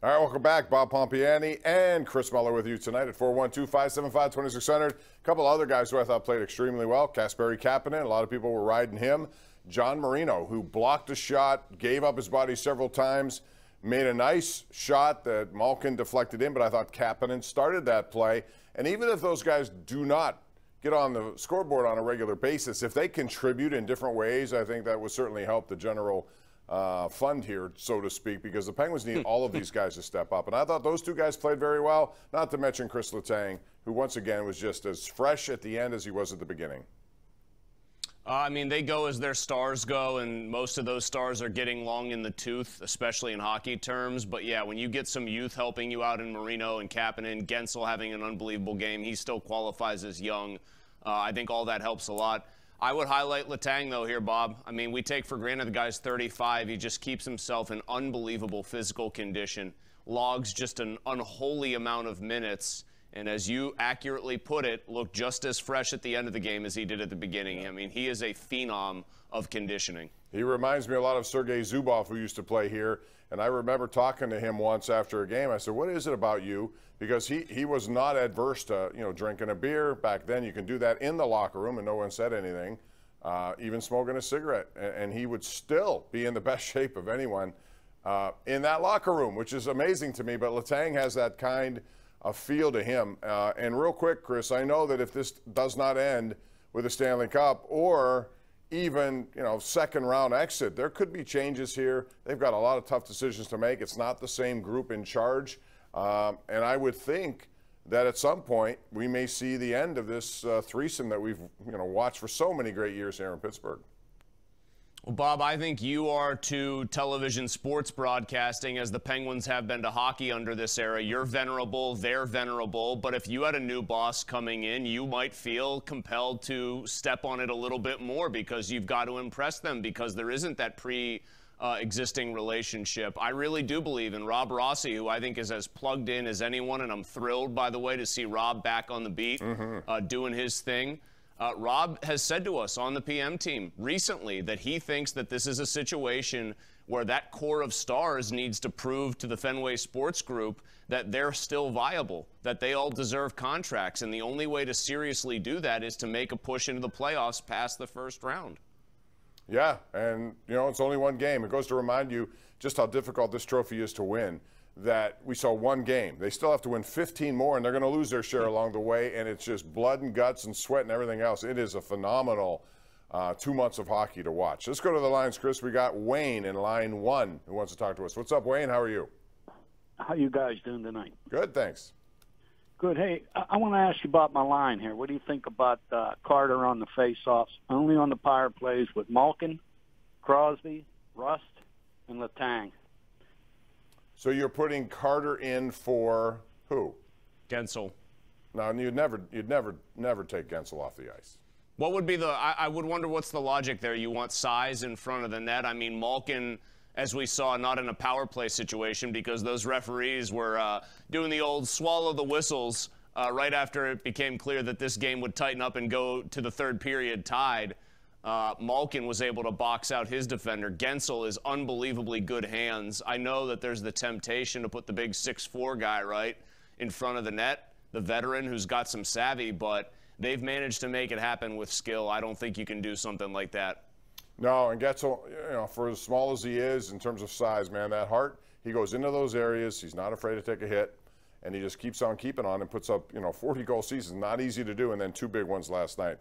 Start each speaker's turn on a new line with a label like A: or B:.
A: All right, welcome back. Bob Pompeani and Chris Mueller with you tonight at 412-575-2600. A couple other guys who I thought played extremely well. Kasperi Kapanen, a lot of people were riding him. John Marino, who blocked a shot, gave up his body several times, made a nice shot that Malkin deflected in, but I thought Kapanen started that play. And even if those guys do not get on the scoreboard on a regular basis, if they contribute in different ways, I think that would certainly help the general fund here, so to speak, because the Penguins need all of these guys to step up. And I thought those two guys played very well, not to mention Chris Letang, who once again was just as fresh at the end as he was at the beginning.
B: I mean, they go as their stars go, and most of those stars are getting long in the tooth, especially in hockey terms. But, yeah, when you get some youth helping you out in Marino and Kapanen, Gensel having an unbelievable game, he still qualifies as young. I think all that helps a lot. I would highlight Letang, though, here, Bob. I mean, we take for granted the guy's 35. He just keeps himself in unbelievable physical condition, logs just an unholy amount of minutes, and as you accurately put it, looked just as fresh at the end of the game as he did at the beginning. I mean, he is a phenom of conditioning. He
A: reminds me a lot of Sergei Zubov, who used to play here, and I remember talking to him once after a game. I said, what is it about you? Because he was not adverse to, drinking a beer. Back then, you can do that in the locker room, and no one said anything, even smoking a cigarette. And he would still be in the best shape of anyone in that locker room, which is amazing to me. But Letang has that kind of feel to him. And real quick, Chris, I know that if this does not end with a Stanley Cup or even, second round exit, there could be changes here. They've got a lot of tough decisions to make. It's not the same group in charge. And I would think that at some point we may see the end of this threesome that we've watched for so many great years here in Pittsburgh.
B: Well, Bob, I think you are to television sports broadcasting as the Penguins have been to hockey under this era. You're venerable, they're venerable, but if you had a new boss coming in, you might feel compelled to step on it a little bit more because you've got to impress them because there isn't that existing relationship. I really do believe in Rob Rossi, who I think is as plugged in as anyone, and I'm thrilled, by the way, to see Rob back on the beat, doing his thing. Rob has said to us on the PM team recently that he thinks that this is a situation where that core of stars needs to prove to the Fenway Sports Group that they're still viable, that they all deserve contracts, and the only way to seriously do that is to make a push into the playoffs past the first round.
A: Yeah, and, it's only one game. It goes to remind you just how difficult this trophy is to win, that we saw one game. They still have to win 15 more, and they're going to lose their share along the way, and it's just blood and guts and sweat and everything else. It is a phenomenal 2 months of hockey to watch. Let's go to the lines, Chris. We got Wayne in line 1 who wants to talk to us. What's up, Wayne? How are you?
C: How you guys doing tonight?
A: Good, thanks.
C: Good. Hey, I want to ask you about my line here. What do you think about Carter on the face-offs, only on the power plays with Malkin, Crosby, Rust, and Letang?
A: So you're putting Carter in for who?
B: Gensel.
A: No, and you'd never take Gensel off the ice.
B: What would be I would wonder what's the logic there. You want size in front of the net. I mean, Malkin, as we saw, not in a power play situation because those referees were doing the old swallow the whistles right after it became clear that this game would tighten up and go to the third period tied. Malkin was able to box out his defender. Gensel is unbelievably good hands. I know that there's the temptation to put the big 6'4" guy right in front of the net, the veteran who's got some savvy, but they've managed to make it happen with skill. I don't think you can do something like that.
A: No, and Gensel, for as small as he is in terms of size, man, that heart, he goes into those areas. He's not afraid to take a hit, and he just keeps on keeping on and puts up, 40-goal seasons. Not easy to do, and then 2 big ones last night.